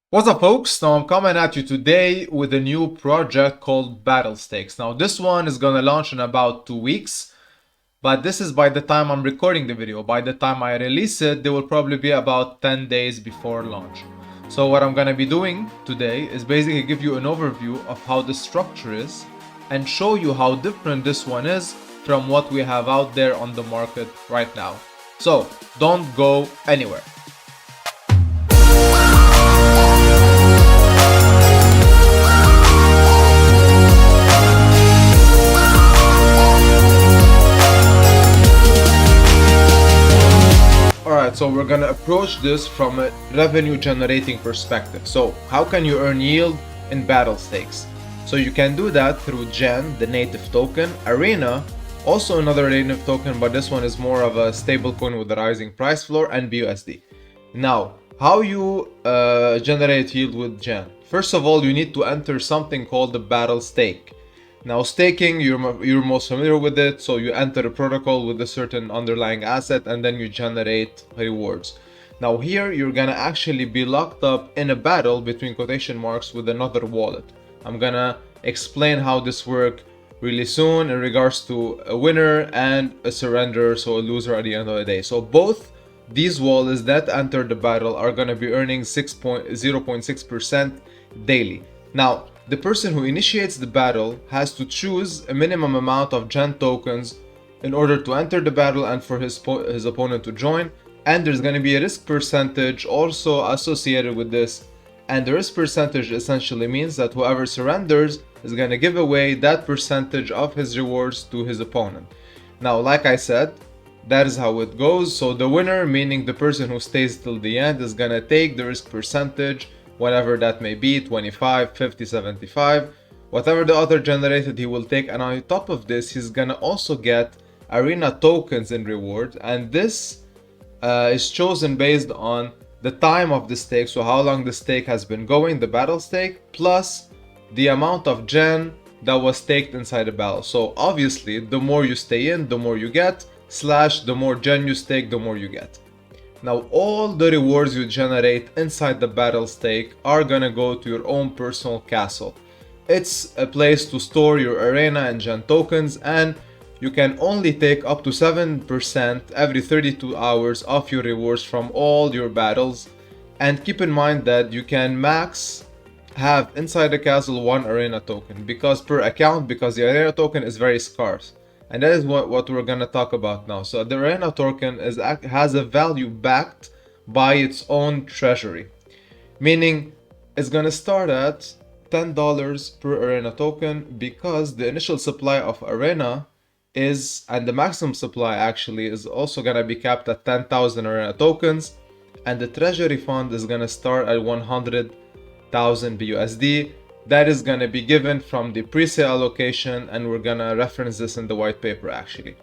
What's up, folks? Now I'm coming at you today with a new project called Battlestakes. Now this one is gonna launch in about 2 weeks, but this is by the time I'm recording the video. By the time I release it, there will probably be about 10 days before launch. So what I'm gonna be doing today is basically give you an overview of how the structure is and show you how different this one is from what we have out there on the market right now. So don't go anywhere. Alright, so we're gonna approach this from a revenue generating perspective. So how can you earn yield in Battlestakes? So you can do that through Gen, the native token, Arena, also another native token, but this one is more of a stablecoin with a rising price floor, and BUSD. Now, how you generate yield with Gen? First of all, you need to enter something called the Battle Stake. Now staking, you're most familiar with it, so you enter a protocol with a certain underlying asset and then you generate rewards. Now here you're gonna actually be locked up in a battle between quotation marks with another wallet. I'm gonna explain how this works really soon in regards to a winner and a surrender, so a loser at the end of the day. So both these wallets that enter the battle are gonna be earning 0.6% daily. Now, the person who initiates the battle has to choose a minimum amount of Gen tokens in order to enter the battle and for his opponent to join. And there's going to be a risk percentage also associated with this. And the risk percentage essentially means that whoever surrenders is going to give away that percentage of his rewards to his opponent. Now, like I said, that is how it goes. So the winner, meaning the person who stays till the end, is going to take the risk percentage, whatever that may be, 25, 50, 75, whatever the author generated, he will take. And on top of this, he's gonna also get Arena tokens in reward, and this is chosen based on the time of the stake, so how long the stake has been going, the battle stake, plus the amount of Gen that was staked inside the battle. So obviously, the more you stay in, the more you get, / the more Gen you stake, the more you get. Now all the rewards you generate inside the battle stake are gonna go to your own personal castle. It's a place to store your Arena and Gen tokens, and you can only take up to 7% every 32 hours of your rewards from all your battles. And keep in mind that you can max have inside the castle 1 Arena token because per account, because the Arena token is very scarce. And that is what we're going to talk about now. So the Arena token has a value backed by its own treasury. Meaning it's going to start at $10 per Arena token because the initial supply of Arena is, and the maximum supply actually is also going to be capped at 10,000 Arena tokens. And the treasury fund is going to start at 100,000 BUSD. That is going to be given from the pre-sale allocation, and we're going to reference this in the white paper actually.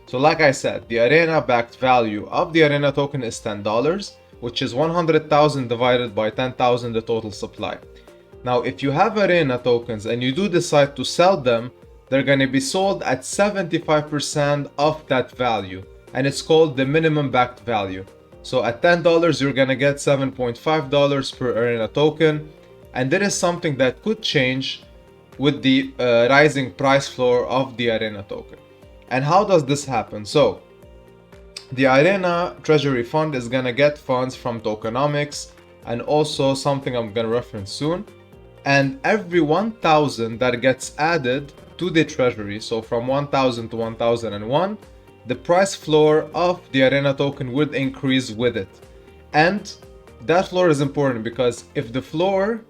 So like I said, the Arena backed value of the Arena token is $10, which is 100,000 divided by 10,000, the total supply. Now if you have Arena tokens and you do decide to sell them, they're going to be sold at 75% of that value, and it's called the minimum backed value. So at $10 you're going to get $7.5 per Arena token. And there is something that could change with the rising price floor of the Arena token. And how does this happen? So the Arena treasury fund is gonna get funds from tokenomics and also something I'm gonna reference soon. And every 1,000 that gets added to the treasury, so from 1,000 to 1,001, the price floor of the Arena token would increase with it. And that floor is important because if the floor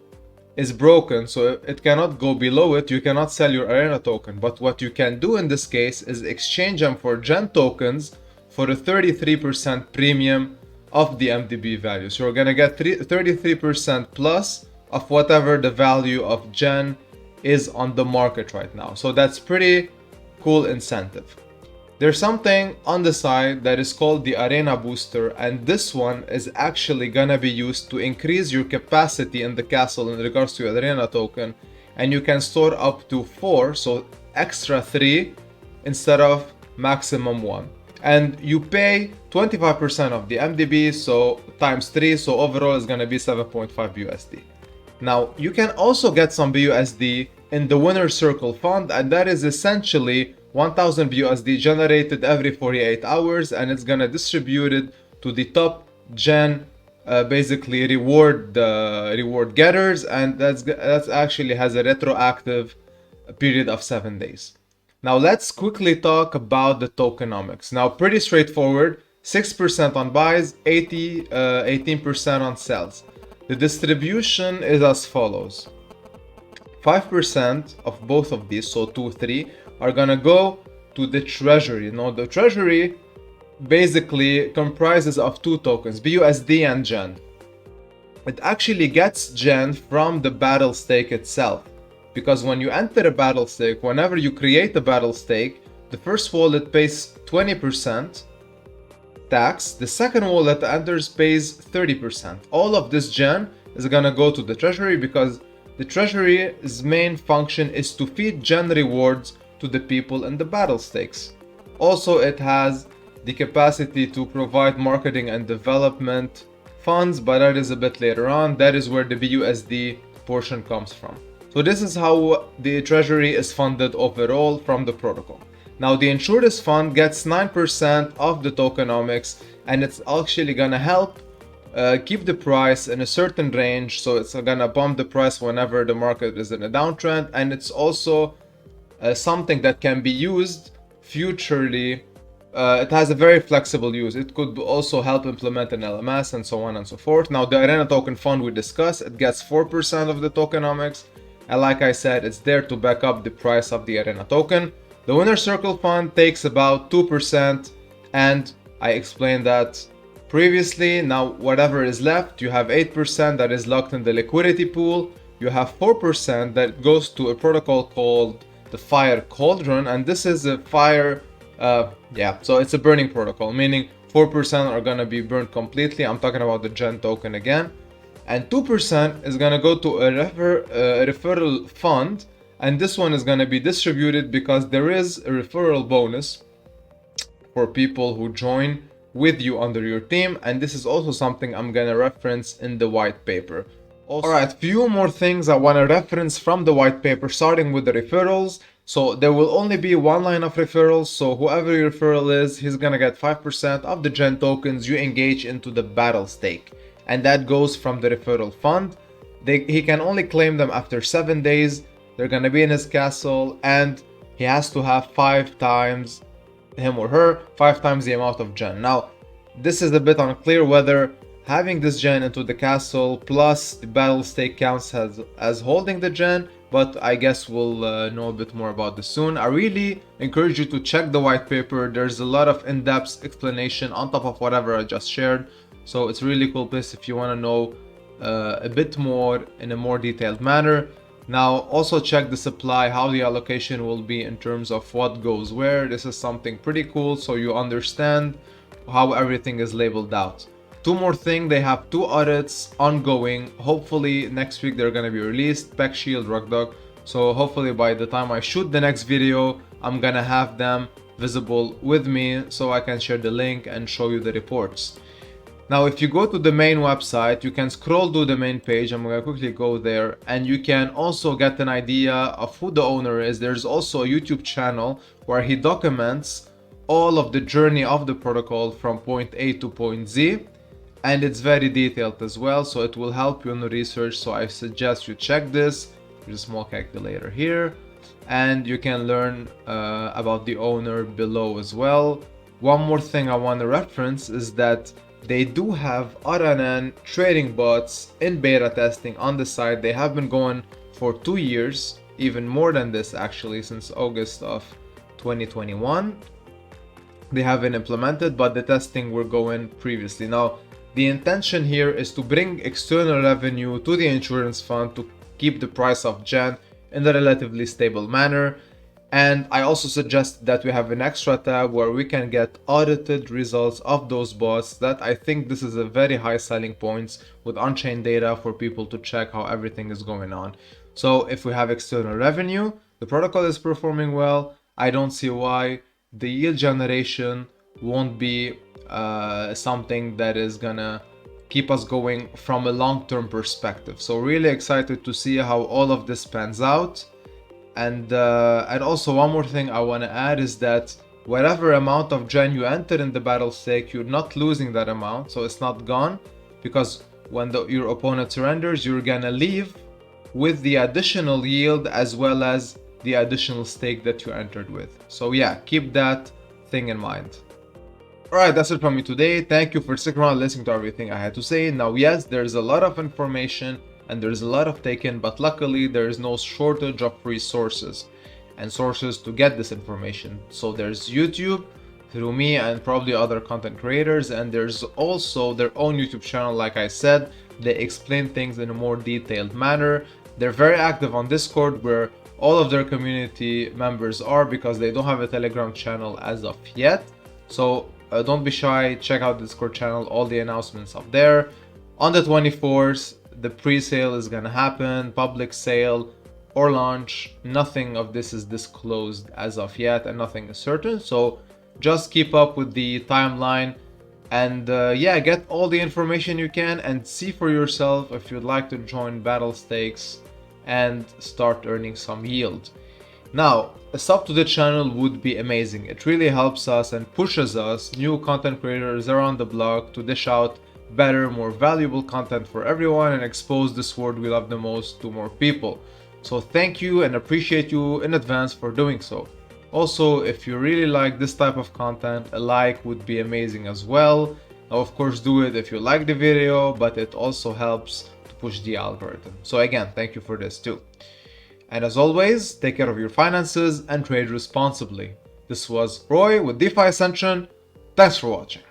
is broken, so it cannot go below it, you cannot sell your Arena token. But what you can do in this case is exchange them for Gen tokens for a 33% premium of the MDB value. So you're gonna get 33% plus of whatever the value of Gen is on the market right now. So that's pretty cool incentive. There's something on the side that is called the Arena Booster, and this one is actually gonna be used to increase your capacity in the castle in regards to your Arena token, and you can store up to 4, so extra 3 instead of maximum 1. and you pay 25% of the MDB, so times 3, so overall it's gonna be 7.5 BUSD. Now you can also get some BUSD in the winner circle fund, and that is essentially 1000 BUSD generated every 48 hours, and it's gonna distribute it to the top gen basically reward getters, and that's actually has a retroactive period of 7 days. Now let's quickly talk about the tokenomics. Now pretty straightforward, 6% on buys, 18% on sells. The distribution is as follows. 5% of both of these, so 2, 3, are gonna go to the treasury. Now the treasury basically comprises of 2 tokens, BUSD and Gen. It actually gets Gen from the battle stake itself, because when you enter a battle stake, whenever you create a battle stake, the first wallet pays 20% tax, the second wallet that enters pays 30%. All of this Gen is gonna go to the treasury, because the treasury's main function is to feed Gen rewards to the people in the battle stakes. Also, it has the capacity to provide marketing and development funds, but that is a bit later on. That is where the BUSD portion comes from. So this is how the treasury is funded overall from the protocol. Now the insurance fund gets 9% of the tokenomics, and it's actually gonna help keep the price in a certain range, so it's gonna bump the price whenever the market is in a downtrend, and it's also something that can be used futurely. It has a very flexible use. It could also help implement an LMS and so on and so forth. Now the Arena token fund we discussed, it gets 4% of the tokenomics, and like I said, it's there to back up the price of the Arena token. The winner circle fund takes about 2%, and I explained that previously. Now whatever is left, you have 8% that is locked in the liquidity pool, you have 4% that goes to a protocol called the Fire Cauldron, and this is a fire so it's a burning protocol, meaning 4% are gonna be burned completely. I'm talking about the Gen token again, and 2% is gonna go to a referral fund, and this one is gonna be distributed because there is a referral bonus for people who join with you under your team, and this is also something I'm gonna reference in the white paper. Alright, few more things I want to reference from the white paper, starting with the referrals. So there will only be one line of referrals, so whoever your referral is, he's gonna get 5% of the Gen tokens you engage into the battle stake, and that goes from the referral fund. He can only claim them after 7 days. They're gonna be in his castle, and he has to have 5 times, him or her, 5 times the amount of Gen. Now this is a bit unclear whether having this Gen into the castle plus the battle stake counts as holding the Gen, but I guess we'll know a bit more about this soon. I really encourage you to check the white paper. There's a lot of in-depth explanation on top of whatever I just shared, so it's a really cool place if you want to know a bit more in a more detailed manner. Now also check the supply, how the allocation will be in terms of what goes where. This is something pretty cool, so you understand how everything is labeled out. Two more things, they have 2 audits ongoing. Hopefully next week they're gonna be released, Peck Shield, Rockdog. So hopefully by the time I shoot the next video, I'm gonna have them visible with me so I can share the link and show you the reports. Now if you go to the main website, you can scroll to the main page. I'm gonna quickly go there, and you can also get an idea of who the owner is. There's also a YouTube channel where he documents all of the journey of the protocol from point A to point Z, and it's very detailed as well, so it will help you in the research. So I suggest you check this. There's a small calculator here, and you can learn about the owner below as well. One more thing I want to reference is that they do have RNN trading bots in beta testing on the side. They have been going for 2 years, even more than this actually, since August of 2021. They have been implemented, but the testing were going previously. Now the intention here is to bring external revenue to the insurance fund to keep the price of Gen in a relatively stable manner. And I also suggest that we have an extra tab where we can get audited results of those bots. That I think this is a very high selling point with on-chain data for people to check how everything is going on. So if we have external revenue, the protocol is performing well, I don't see why the yield generation won't be something that is gonna keep us going from a long-term perspective. So really excited to see how all of this pans out. And also one more thing I want to add is that whatever amount of gen you enter in the battle stake, you're not losing that amount, so it's not gone, because when your opponent surrenders, you're gonna leave with the additional yield as well as the additional stake that you entered with. So yeah, keep that thing in mind. Alright, that's it from me today. Thank you for sticking around listening to everything I had to say. Now, yes, there's a lot of information and there's a lot of taken, but luckily there is no shortage of free sources and sources to get this information. So there's YouTube through me and probably other content creators, and there's also their own YouTube channel. Like I said, they explain things in a more detailed manner. They're very active on Discord, where all of their community members are, because they don't have a Telegram channel as of yet. So don't be shy, check out the Discord channel, all the announcements up there. On the 24th, the pre-sale is gonna happen, public sale or launch. Nothing of this is disclosed as of yet, and nothing is certain. So just keep up with the timeline, and yeah, get all the information you can and see for yourself if you'd like to join Battlestakes and start earning some yield. Now, a sub to the channel would be amazing. It really helps us and pushes us, new content creators around the block, to dish out better, more valuable content for everyone and expose this word we love the most to more people. So thank you and appreciate you in advance for doing so. Also, if you really like this type of content, a like would be amazing as well. Now, of course, do it if you like the video, but it also helps to push the algorithm. So again, thank you for this too. And as always, take care of your finances and trade responsibly. This was Roy with DeFi Ascension. Thanks for watching.